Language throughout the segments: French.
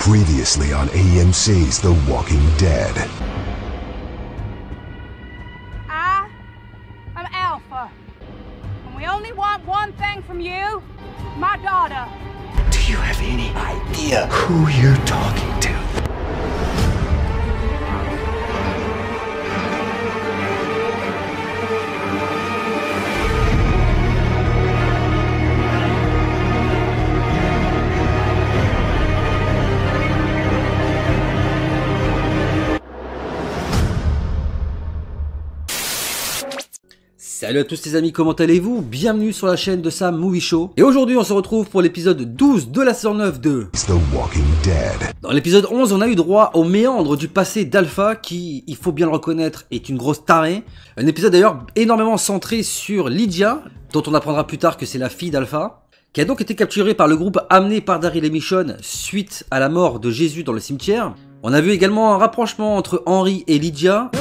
Previously on AMC's The Walking Dead. I'm Alpha, and we only want one thing from you, my daughter. Do you have any idea who you're talking to? Salut à tous les amis, comment allez-vous? Bienvenue sur la chaîne de Sam Movie Show. Et aujourd'hui on se retrouve pour l'épisode 12 de la saison 9 de The Walking Dead. Dans l'épisode 11 on a eu droit au méandre du passé d'Alpha qui, il faut bien le reconnaître, est une grosse tarée. Un épisode d'ailleurs énormément centré sur Lydia, dont on apprendra plus tard que c'est la fille d'Alpha, qui a donc été capturée par le groupe amené par Daryl et Michonne suite à la mort de Jésus dans le cimetière. On a vu également un rapprochement entre Henry et Lydia.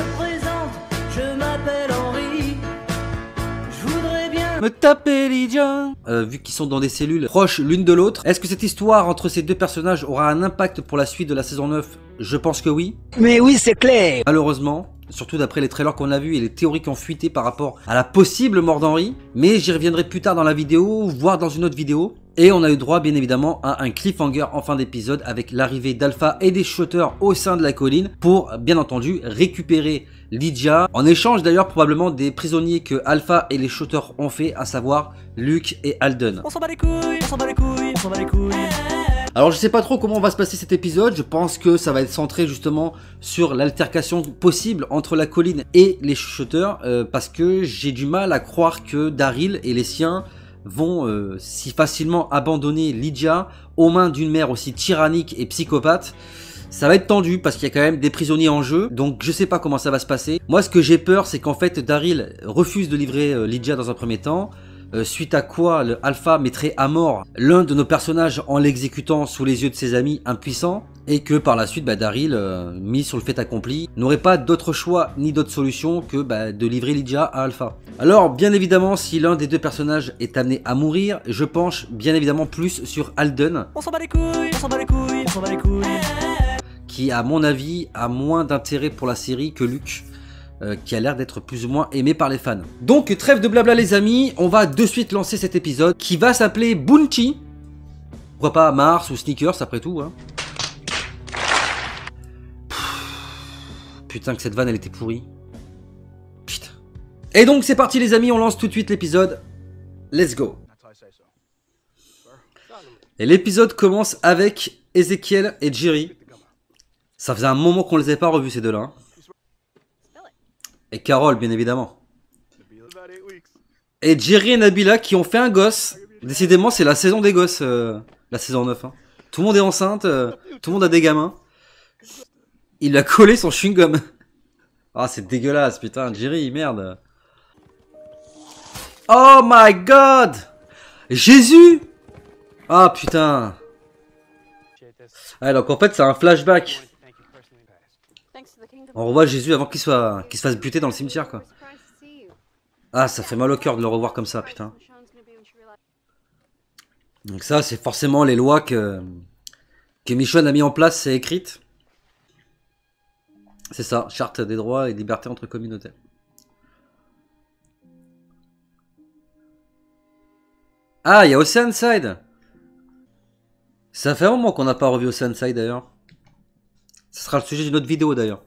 Me taper Lydia vu qu'ils sont dans des cellules proches l'une de l'autre. Est-ce que cette histoire entre ces deux personnages aura un impact pour la suite de la saison 9? Je pense que oui. Mais oui, c'est clair. Malheureusement, surtout d'après les trailers qu'on a vus et les théories qui ont fuité par rapport à la possible mort d'Henry. Mais j'y reviendrai plus tard dans la vidéo, voire dans une autre vidéo. Et on a eu droit bien évidemment à un cliffhanger en fin d'épisode avec l'arrivée d'Alpha et des shooters au sein de la colline pour bien entendu récupérer Lydia, en échange d'ailleurs probablement des prisonniers que Alpha et les shooters ont fait, à savoir Luke et Alden. On s'en bat les couilles, on s'en bat les couilles, on s'en bat les couilles. Alors je sais pas trop comment va se passer cet épisode, je pense que ça va être centré justement sur l'altercation possible entre la colline et les shooters, parce que j'ai du mal à croire que Daryl et les siens vont si facilement abandonner Lydia aux mains d'une mère aussi tyrannique et psychopathe. Ça va être tendu parce qu'il y a quand même des prisonniers en jeu, donc je sais pas comment ça va se passer. Moi ce que j'ai peur c'est qu'en fait Daryl refuse de livrer Lydia dans un premier temps, suite à quoi le Alpha mettrait à mort l'un de nos personnages en l'exécutant sous les yeux de ses amis impuissants, et que par la suite Daryl, mis sur le fait accompli, n'aurait pas d'autre choix ni d'autre solution que de livrer Lydia à Alpha. Alors bien évidemment si l'un des deux personnages est amené à mourir, je penche bien évidemment plus sur Alden. On s'en bat les couilles, on s'en bat les couilles, on s'en bat les couilles. Qui à mon avis a moins d'intérêt pour la série que Luke, qui a l'air d'être plus ou moins aimé par les fans. Donc trêve de blabla les amis, on va de suite lancer cet épisode qui va s'appeler Bounty. Pourquoi pas Mars ou Sneakers après tout hein. Putain que cette vanne elle était pourrie. Putain. Et donc c'est parti les amis, on lance tout de suite l'épisode. Let's go. Et l'épisode commence avec Ezekiel et Jerry. Ça faisait un moment qu'on les avait pas revus ces deux-là. Hein. Et Carole, bien évidemment. Et Jerry et Nabila qui ont fait un gosse. Décidément, c'est la saison des gosses, la saison 9. Hein. Tout le monde est enceinte, tout le monde a des gamins. Il a collé son chewing-gum. Ah, c'est dégueulasse, putain. Jerry, merde. Oh my god! Jésus! Ah, putain. Ah, donc en fait, c'est un flashback. On revoit Jésus avant qu'il se fasse buter dans le cimetière quoi. Ah ça fait mal au cœur de le revoir comme ça putain. Donc ça c'est forcément les lois que Michonne a mis en place et écrites. C'est ça, charte des droits et libertés entre communautés. Ah il y a Oceanside. Ça fait un moment qu'on n'a pas revu Oceanside d'ailleurs. Ce sera le sujet d'une autre vidéo d'ailleurs.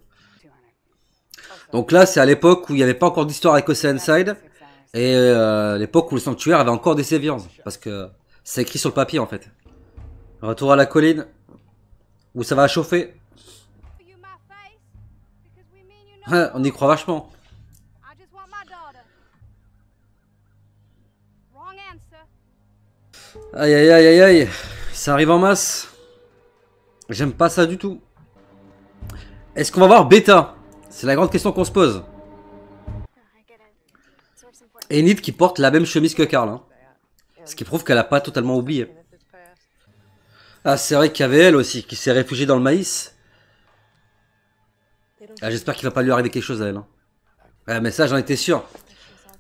Donc là, c'est à l'époque où il n'y avait pas encore d'histoire avec Oceanside. Et l'époque où le sanctuaire avait encore des séviances. Parce que c'est écrit sur le papier en fait. Retour à la colline. Où ça va chauffer. On y croit vachement. Aïe aïe aïe aïe aïe. Ça arrive en masse. J'aime pas ça du tout. Est-ce qu'on va voir Beta? C'est la grande question qu'on se pose. Enid qui porte la même chemise que Carl. Hein. Ce qui prouve qu'elle a pas totalement oublié. Ah, c'est vrai qu'il y avait elle aussi, qui s'est réfugiée dans le maïs. Ah, j'espère qu'il va pas lui arriver quelque chose à elle. Hein. Ouais, mais ça, j'en étais sûr.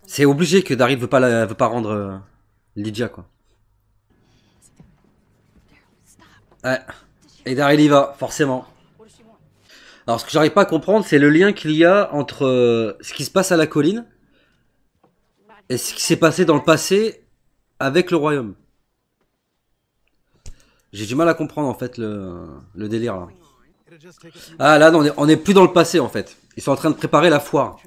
C'est obligé que Daryl veut pas rendre Lydia, quoi. Ouais. Et Daryl y va, forcément. Alors ce que j'arrive pas à comprendre, c'est le lien qu'il y a entre ce qui se passe à la colline et ce qui s'est passé dans le passé avec le royaume. J'ai du mal à comprendre en fait le délire là. Ah là non, on est plus dans le passé en fait. Ils sont en train de préparer la foire.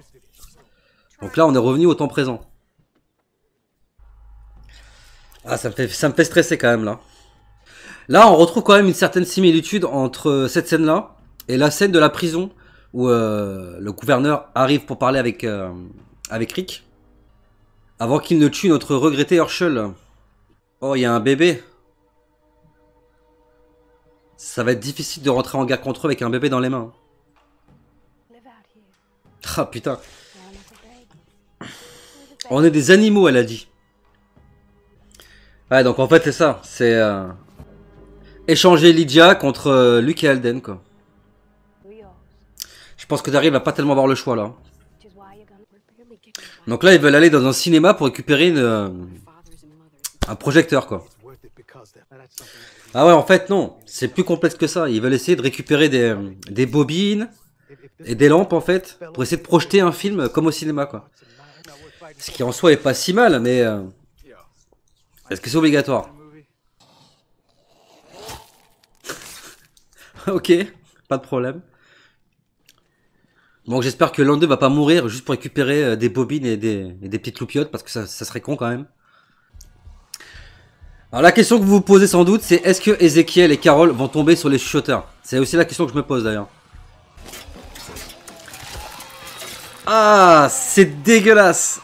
Donc là on est revenu au temps présent. Ah ça me fait stresser quand même là. Là on retrouve quand même une certaine similitude entre cette scène là et la scène de la prison où le gouverneur arrive pour parler avec Rick. Avant qu'il ne tue notre regretté Herschel. Oh il y a un bébé. Ça va être difficile de rentrer en guerre contre eux avec un bébé dans les mains. Ah putain. On est des animaux, elle a dit. Ouais, donc en fait c'est ça. C'est échanger Lydia contre Luke et Alden, quoi. Je pense que Daryl va pas tellement avoir le choix là. Donc là ils veulent aller dans un cinéma pour récupérer un projecteur, quoi. Ah ouais, en fait non, c'est plus complexe que ça. Ils veulent essayer de récupérer des bobines et des lampes en fait pour essayer de projeter un film comme au cinéma, quoi. Ce qui en soi est pas si mal, mais est-ce que c'est obligatoire? Ok, pas de problème. Bon, j'espère que l'un d'eux va pas mourir juste pour récupérer des bobines et des petites loupiottes parce que ça serait con quand même. Alors la question que vous vous posez sans doute, c'est est-ce que Ezekiel et Carol vont tomber sur les chuchoteurs? C'est aussi la question que je me pose d'ailleurs. Ah, c'est dégueulasse.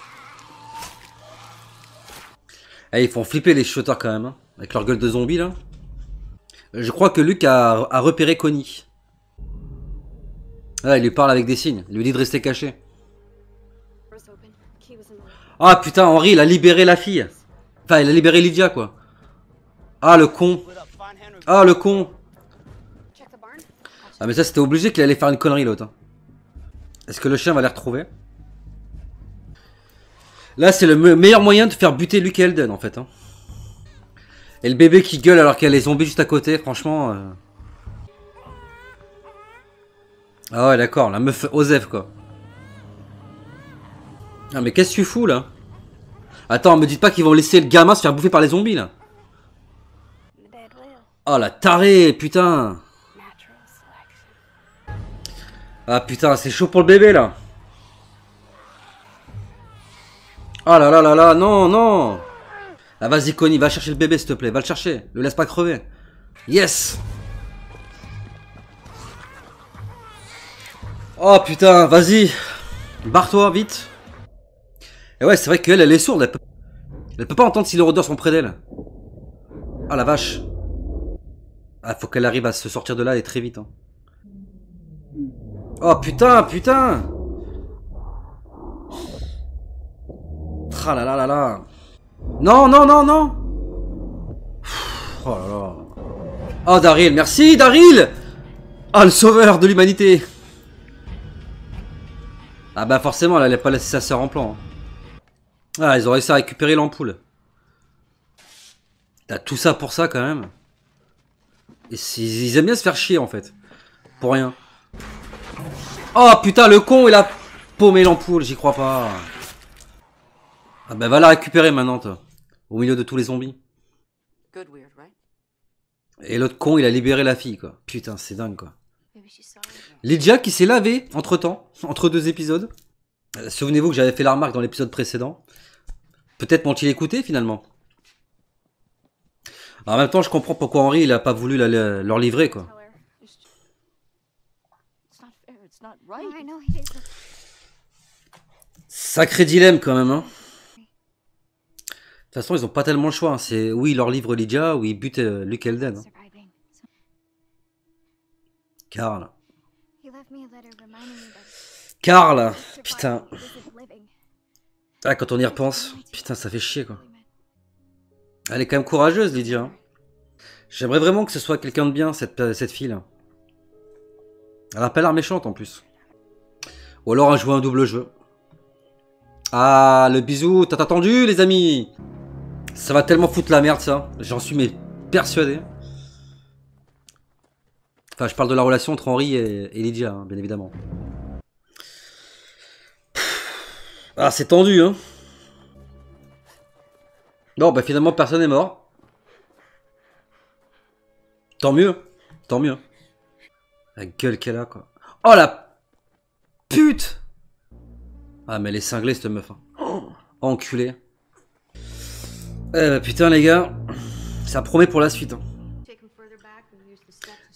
Eh, ils font flipper les chuchoteurs quand même, hein, avec leur gueule de zombie là. Je crois que Luke a repéré Connie. Ah, il lui parle avec des signes, il lui dit de rester caché. Ah putain, Henry il a libéré la fille. Enfin, il a libéré Lydia quoi. Ah le con. Ah le con. Ah mais ça c'était obligé qu'il allait faire une connerie l'autre. Hein. Est-ce que le chien va les retrouver? Là c'est le meilleur moyen de faire buter Luke et Elden en fait. Hein. Et le bébé qui gueule alors qu'il y a les zombies juste à côté, franchement... Ah ouais d'accord, la meuf Osef quoi. Ah mais qu'est-ce que tu fous là? Attends, me dites pas qu'ils vont laisser le gamin se faire bouffer par les zombies là. Oh la tarée, putain. Ah putain, c'est chaud pour le bébé là. Oh là là là là, non, non. Ah vas-y Connie, va chercher le bébé s'il te plaît, va le chercher. Le laisse pas crever. Yes. Oh putain, vas-y. Barre-toi, vite. Et ouais, c'est vrai qu'elle, elle est sourde. Elle peut pas entendre si les rôdeurs sont près d'elle. Ah la vache. Ah, faut qu'elle arrive à se sortir de là et très vite. Hein. Oh putain, putain. Ah là là là là. Non, non, non, non. Oh là là. Oh Daryl, merci Daryl. Ah, le sauveur de l'humanité. Ah bah forcément, elle allait pas laisser sa sœur en plan. Hein. Ah, ils ont réussi à récupérer l'ampoule. T'as tout ça pour ça quand même. Et ils aiment bien se faire chier en fait. Pour rien. Oh putain, le con il a paumé l'ampoule, j'y crois pas. Ah bah va la récupérer maintenant toi. Au milieu de tous les zombies. Et l'autre con il a libéré la fille quoi. Putain c'est dingue quoi. Lydia qui s'est lavée entre temps. Entre deux épisodes. Souvenez-vous que j'avais fait la remarque dans l'épisode précédent. Peut-être m'ont-ils écouté finalement. Alors, en même temps je comprends pourquoi Henry il a pas voulu leur livrer quoi. Sacré dilemme quand même hein. De toute façon, ils ont pas tellement le choix. Hein. C'est oui, ils leur livrent Lydia ou ils butent Luke Elden. Hein. Carl. Carl, putain. Ah, quand on y repense, putain, ça fait chier quoi. Elle est quand même courageuse, Lydia. Hein. J'aimerais vraiment que ce soit quelqu'un de bien, cette fille là. Elle a pas l'air méchante en plus. Ou alors elle joue un double jeu. Ah, le bisou, t'as attendu les amis? Ça va tellement foutre la merde ça, j'en suis mais persuadé. Enfin, je parle de la relation entre Henry et Lydia, hein, bien évidemment. Ah, c'est tendu, hein. Non, bah finalement, personne n'est mort. Tant mieux. Tant mieux. La gueule qu'elle a, quoi. Oh, la pute. Ah, mais elle est cinglée, cette meuf. Hein. Oh, enculée. Eh bah, putain, les gars. Ça promet pour la suite. Hein.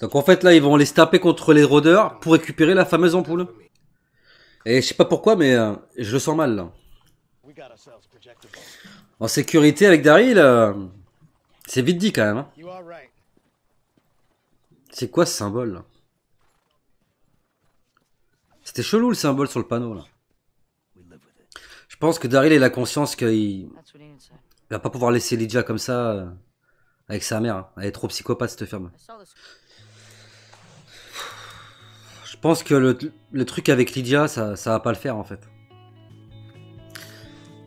Donc, en fait, là, ils vont les se taper contre les rôdeurs pour récupérer la fameuse ampoule. Et je sais pas pourquoi, mais je le sens mal, là. En sécurité avec Daryl, c'est vite dit, quand même. Hein. C'est quoi ce symbole, là? C'était chelou, le symbole sur le panneau, là. Je pense que Daryl a la conscience qu'il va pas pouvoir laisser Lydia comme ça avec sa mère. Hein. Elle est trop psychopathe, cette femme. Je pense que le truc avec Lydia, ça va pas le faire, en fait.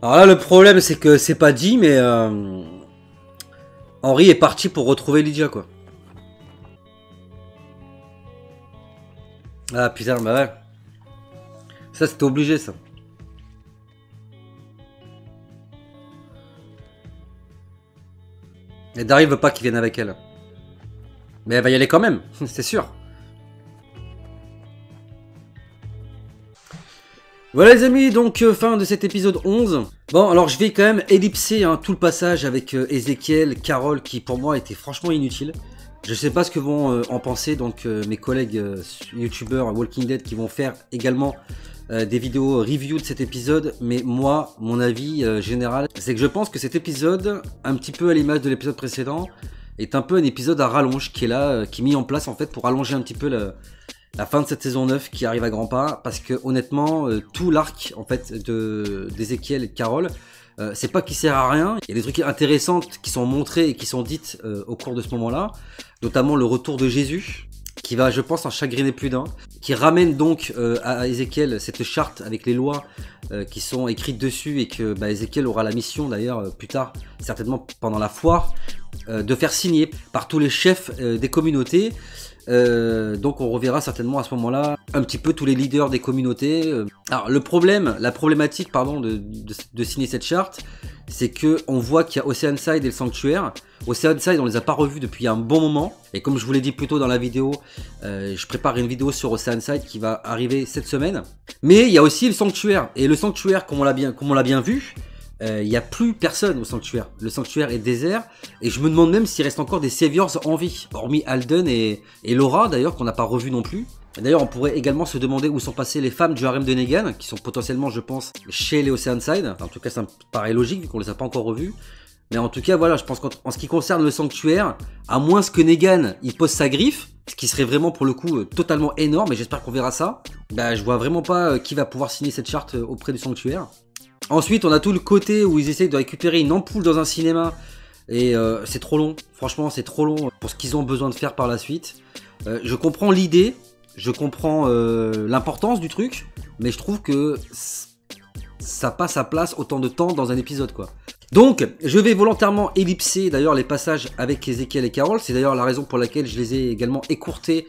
Alors là, le problème, c'est que c'est pas dit, mais Henry est parti pour retrouver Lydia, quoi. Ah putain, bah ouais. Ça, c'était obligé, ça. Et Daryl veut pas qu'il vienne avec elle. Mais elle va y aller quand même, c'est sûr. Voilà les amis, donc fin de cet épisode 11. Bon, alors je vais quand même ellipser hein, tout le passage avec Ezekiel, Carol, qui pour moi était franchement inutile. Je sais pas ce que vont en penser donc mes collègues youtubeurs Walking Dead qui vont faire également des vidéos review de cet épisode. Mais moi, mon avis général, c'est que je pense que cet épisode, un petit peu à l'image de l'épisode précédent, est un peu un épisode à rallonge qui est là, qui est mis en place en fait pour allonger un petit peu la fin de cette saison 9 qui arrive à grands pas, parce que honnêtement tout l'arc en fait d'Ezekiel et de Carol, c'est pas qu'il sert à rien. Il y a des trucs intéressants qui sont montrés et qui sont dites au cours de ce moment là, notamment le retour de Jésus qui va je pense en chagriner plus d'un, qui ramène donc à Ezekiel cette charte avec les lois qui sont écrites dessus, et que Ezekiel aura la mission d'ailleurs plus tard, certainement pendant la foire, de faire signer par tous les chefs des communautés. Donc on reverra certainement à ce moment-là un petit peu tous les leaders des communautés. Alors la problématique pardon de signer cette charte, c'est que on voit qu'il y a Oceanside et le sanctuaire. Oceanside on les a pas revus depuis un bon moment, et comme je vous l'ai dit plus tôt dans la vidéo, je prépare une vidéo sur Oceanside qui va arriver cette semaine. Mais il y a aussi le sanctuaire, et le sanctuaire comme on l'a bien vu, il n'y a plus personne au sanctuaire. Le sanctuaire est désert, et je me demande même s'il reste encore des Saviors en vie, hormis Alden et Laura d'ailleurs, qu'on n'a pas revu non plus. D'ailleurs on pourrait également se demander où sont passées les femmes du harem de Negan, qui sont potentiellement je pense chez les Oceanside. En tout cas ça me paraît logique vu qu'on les a pas encore revues. Mais en tout cas voilà, je pense qu'en ce qui concerne le sanctuaire, à moins que Negan il pose sa griffe, ce qui serait vraiment pour le coup totalement énorme, et j'espère qu'on verra ça, je vois vraiment pas qui va pouvoir signer cette charte auprès du sanctuaire. Ensuite, on a tout le côté où ils essayent de récupérer une ampoule dans un cinéma. Et c'est trop long. Franchement, c'est trop long pour ce qu'ils ont besoin de faire par la suite. Je comprends l'idée. Je comprends l'importance du truc. Mais je trouve que ça passe à place autant de temps dans un épisode, quoi. Donc, je vais volontairement ellipser d'ailleurs les passages avec Ezekiel et Carol. C'est d'ailleurs la raison pour laquelle je les ai également écourtés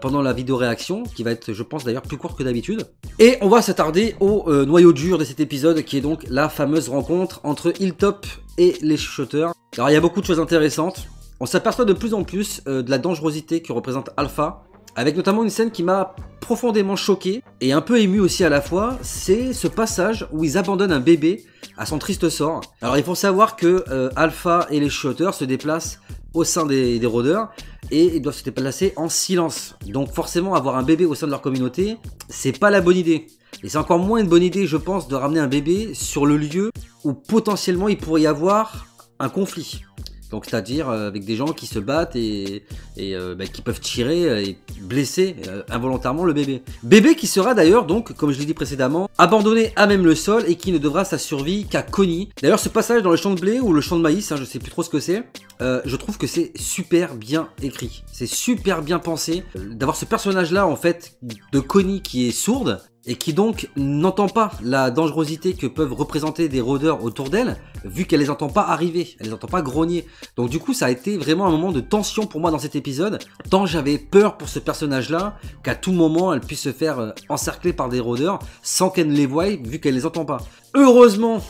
pendant la vidéo réaction, qui va être, je pense d'ailleurs, plus courte que d'habitude. Et on va s'attarder au noyau dur de cet épisode, qui est donc la fameuse rencontre entre Hilltop et les chuchoteurs. Alors, il y a beaucoup de choses intéressantes. On s'aperçoit de plus en plus de la dangerosité que représente Alpha, avec notamment une scène qui m'a profondément choqué et un peu ému aussi à la fois. C'est ce passage où ils abandonnent un bébé à son triste sort. Alors il faut savoir que Alpha et les chuchoteurs se déplacent au sein des rôdeurs, et ils doivent se déplacer en silence. Donc forcément avoir un bébé au sein de leur communauté, c'est pas la bonne idée. Et c'est encore moins une bonne idée, je pense, de ramener un bébé sur le lieu où potentiellement il pourrait y avoir un conflit. Donc c'est-à-dire avec des gens qui se battent et qui peuvent tirer et blesser involontairement le bébé. Bébé qui sera d'ailleurs donc, comme je l'ai dit précédemment, abandonné à même le sol, et qui ne devra sa survie qu'à Connie. D'ailleurs ce passage dans le champ de blé ou le champ de maïs, je sais plus trop ce que c'est, je trouve que c'est super bien écrit. C'est super bien pensé d'avoir ce personnage là en fait de Connie qui est sourde et qui donc n'entend pas la dangerosité que peuvent représenter des rôdeurs autour d'elle, vu qu'elle les entend pas arriver, elle les entend pas grogner. Donc du coup ça a été vraiment un moment de tension pour moi dans cet épisode, tant j'avais peur pour ce personnage-là, qu'à tout moment elle puisse se faire encercler par des rôdeurs sans qu'elle ne les voie, vu qu'elle les entend pas. Heureusement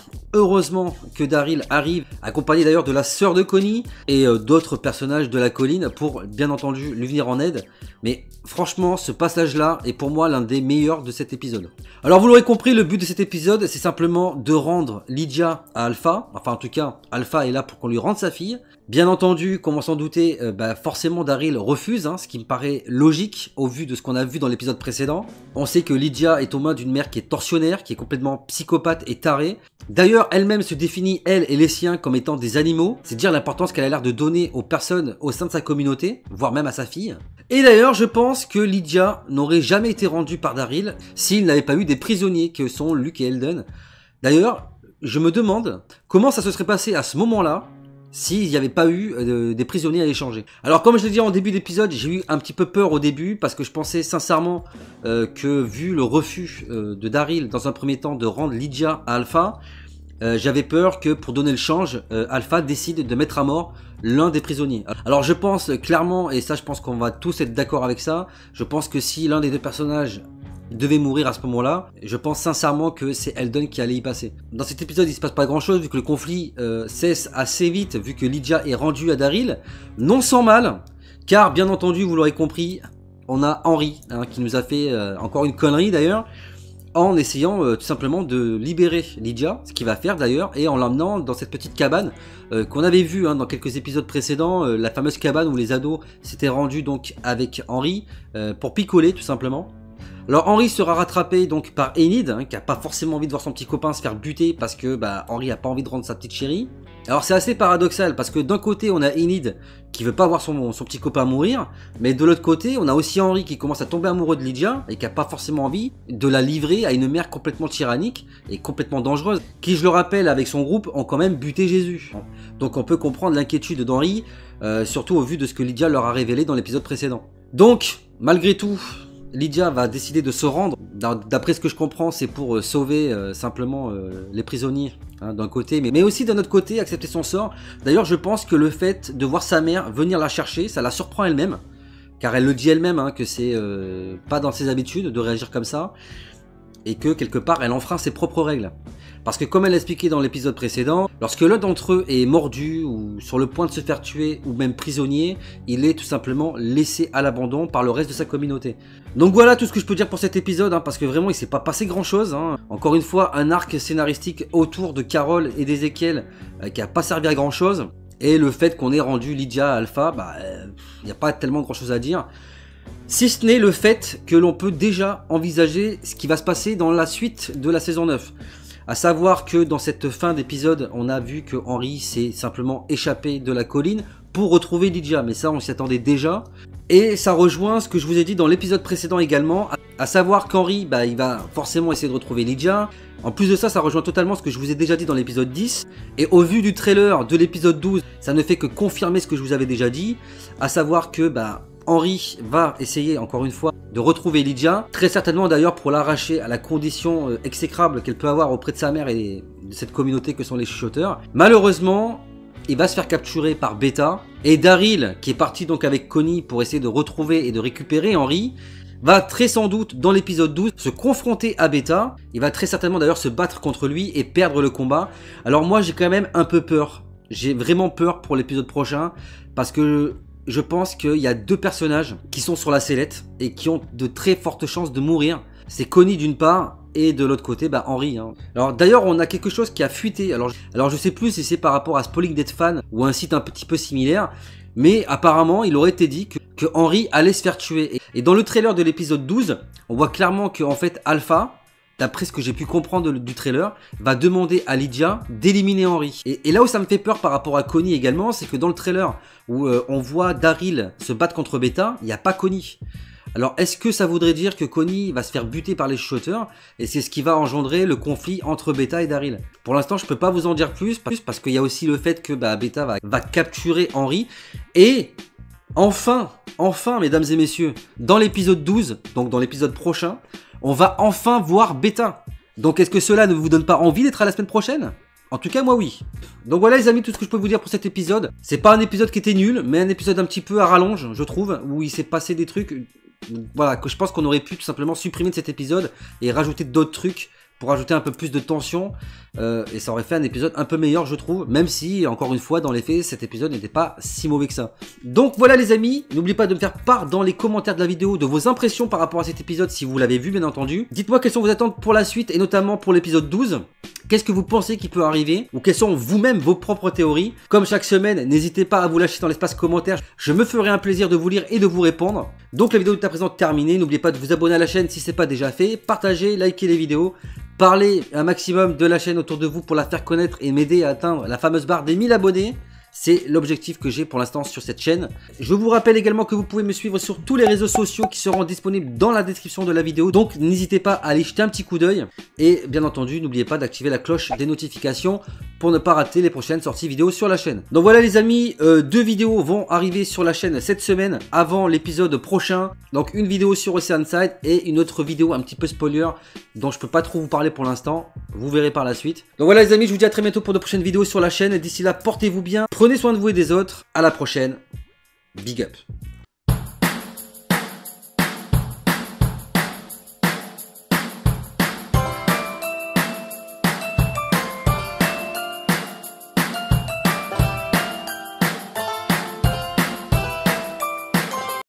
que Daryl arrive, accompagné d'ailleurs de la sœur de Connie et d'autres personnages de la colline pour bien entendu lui venir en aide. Mais franchement, ce passage-là est pour moi l'un des meilleurs de cet épisode. Alors vous l'aurez compris, le but de cet épisode, c'est simplement de rendre Lydia à Alpha. Enfin en tout cas, Alpha est là pour qu'on lui rende sa fille. Bien entendu, comme on s'en doutait, forcément Daryl refuse, ce qui me paraît logique au vu de ce qu'on a vu dans l'épisode précédent. On sait que Lydia est aux mains d'une mère qui est tortionnaire, qui est complètement psychopathe et tarée. D'ailleurs, elle-même se définit, elle et les siens, comme étant des animaux. C'est dire l'importance qu'elle a l'air de donner aux personnes au sein de sa communauté, voire même à sa fille. Et d'ailleurs, je pense que Lydia n'aurait jamais été rendue par Daryl s'il n'avait pas eu des prisonniers que sont Luke et Elden. D'ailleurs, je me demande comment ça se serait passé à ce moment-là s'il n'y avait pas eu des prisonniers à échanger. Alors comme je l'ai dit en début d'épisode, j'ai eu un petit peu peur au début parce que je pensais sincèrement que vu le refus de Daryl dans un premier temps de rendre Lydia à Alpha, j'avais peur que pour donner le change, Alpha décide de mettre à mort l'un des prisonniers. Alors je pense clairement, et ça je pense qu'on va tous être d'accord avec ça, je pense que si l'un des deux personnages devait mourir à ce moment-là, je pense sincèrement que c'est Elden qui allait y passer. Dans cet épisode, il se passe pas grand-chose vu que le conflit cesse assez vite, vu que Lydia est rendue à Daryl, non sans mal, car bien entendu, vous l'aurez compris, on a Henry qui nous a fait encore une connerie d'ailleurs, en essayant tout simplement de libérer Lydia, ce qu'il va faire d'ailleurs, et en l'emmenant dans cette petite cabane qu'on avait vu dans quelques épisodes précédents, la fameuse cabane où les ados s'étaient rendus donc avec Henry pour picoler tout simplement. Alors Henry sera rattrapé donc par Enid, qui a pas forcément envie de voir son petit copain se faire buter parce que Henry a pas envie de rendre sa petite chérie. Alors c'est assez paradoxal parce que d'un côté on a Enid qui veut pas voir son petit copain mourir, mais de l'autre côté on a aussi Henry qui commence à tomber amoureux de Lydia et qui a pas forcément envie de la livrer à une mère complètement tyrannique et complètement dangereuse, qui je le rappelle avec son groupe ont quand même buté Jésus. Donc on peut comprendre l'inquiétude d'Henry, surtout au vu de ce que Lydia leur a révélé dans l'épisode précédent. Donc malgré tout, Lydia va décider de se rendre, d'après ce que je comprends c'est pour sauver simplement les prisonniers d'un côté, mais aussi d'un autre côté accepter son sort. D'ailleurs je pense que le fait de voir sa mère venir la chercher, ça la surprend elle-même, car elle le dit elle-même que c'est pas dans ses habitudes de réagir comme ça, et que quelque part elle enfreint ses propres règles. Parce que comme elle l'expliquait dans l'épisode précédent, lorsque l'un d'entre eux est mordu ou sur le point de se faire tuer ou même prisonnier, il est tout simplement laissé à l'abandon par le reste de sa communauté. Donc voilà tout ce que je peux dire pour cet épisode, parce que vraiment il s'est pas passé grand chose. Encore une fois, un arc scénaristique autour de Carol et d'Ezekiel qui a pas servi à grand chose. Et le fait qu'on ait rendu Lydia à Alpha, il n'y a pas tellement grand chose à dire. Si ce n'est le fait que l'on peut déjà envisager ce qui va se passer dans la suite de la saison 9. À savoir que dans cette fin d'épisode, on a vu que Henry s'est simplement échappé de la colline pour retrouver Lydia. Mais ça, on s'y attendait déjà. Et ça rejoint ce que je vous ai dit dans l'épisode précédent également. À savoir qu'Henry, il va forcément essayer de retrouver Lydia. En plus de ça, ça rejoint totalement ce que je vous ai déjà dit dans l'épisode 10. Et au vu du trailer de l'épisode 12, ça ne fait que confirmer ce que je vous avais déjà dit. À savoir que Henry va essayer encore une fois de retrouver Lydia, très certainement d'ailleurs pour l'arracher à la condition exécrable qu'elle peut avoir auprès de sa mère et de cette communauté que sont les chuchoteurs. Malheureusement, il va se faire capturer par Beta, et Daryl, qui est parti donc avec Connie pour essayer de retrouver et de récupérer Henry, va très sans doute dans l'épisode 12 se confronter à Beta. Il va très certainement d'ailleurs se battre contre lui et perdre le combat. Alors moi j'ai quand même un peu peur, j'ai vraiment peur pour l'épisode prochain, parce que je pense qu'il y a deux personnages qui sont sur la sellette et qui ont de très fortes chances de mourir. C'est Connie d'une part et de l'autre côté Henry. Alors d'ailleurs on a quelque chose qui a fuité. Alors je sais plus si c'est par rapport à Spoiling Dead Fan ou un site un petit peu similaire, mais apparemment il aurait été dit que Henry allait se faire tuer. Et dans le trailer de l'épisode 12, on voit clairement que en fait Alpha, d'après ce que j'ai pu comprendre du trailer, va demander à Lydia d'éliminer Henry. Et là où ça me fait peur par rapport à Connie également, c'est que dans le trailer où on voit Daryl se battre contre Beta, il n'y a pas Connie. Alors est-ce que ça voudrait dire que Connie va se faire buter par les chuchoteurs et c'est ce qui va engendrer le conflit entre Beta et Daryl? Pour l'instant je peux pas vous en dire plus parce qu'il y a aussi le fait que Beta va capturer Henry. Et enfin mesdames et messieurs, dans l'épisode 12, donc dans l'épisode prochain, on va enfin voir Beta. Donc est-ce que cela ne vous donne pas envie d'être à la semaine prochaine? En tout cas, moi oui. Donc voilà les amis, tout ce que je peux vous dire pour cet épisode. C'est pas un épisode qui était nul, mais un épisode un petit peu à rallonge, je trouve, où il s'est passé des trucs, voilà, que je pense qu'on aurait pu tout simplement supprimer de cet épisode et rajouter d'autres trucs pour ajouter un peu plus de tension. Et ça aurait fait un épisode un peu meilleur, je trouve, même si, encore une fois, dans les faits, cet épisode n'était pas si mauvais que ça. Donc voilà les amis, n'oubliez pas de me faire part dans les commentaires de la vidéo de vos impressions par rapport à cet épisode, si vous l'avez vu bien entendu. Dites-moi quelles sont vos attentes pour la suite, et notamment pour l'épisode 12. Qu'est-ce que vous pensez qui peut arriver? Ou quelles sont vous-même vos propres théories? Comme chaque semaine, n'hésitez pas à vous lâcher dans l'espace commentaire. Je me ferai un plaisir de vous lire et de vous répondre. Donc la vidéo est à présent terminée. N'oubliez pas de vous abonner à la chaîne si ce n'est pas déjà fait. Partagez, likez les vidéos. Parlez un maximum de la chaîne autour de vous pour la faire connaître et m'aider à atteindre la fameuse barre des 1000 abonnés. C'est l'objectif que j'ai pour l'instant sur cette chaîne. Je vous rappelle également que vous pouvez me suivre sur tous les réseaux sociaux qui seront disponibles dans la description de la vidéo. Donc n'hésitez pas à aller jeter un petit coup d'œil. Et bien entendu, n'oubliez pas d'activer la cloche des notifications pour ne pas rater les prochaines sorties vidéo sur la chaîne. Donc voilà les amis, 2 vidéos vont arriver sur la chaîne cette semaine avant l'épisode prochain. Donc une vidéo sur Oceanside et une autre vidéo un petit peu spoiler dont je peux pas trop vous parler pour l'instant. Vous verrez par la suite. Donc voilà les amis, je vous dis à très bientôt pour de prochaines vidéos sur la chaîne. D'ici là, portez-vous bien, prenez soin de vous et des autres. À la prochaine. Big up.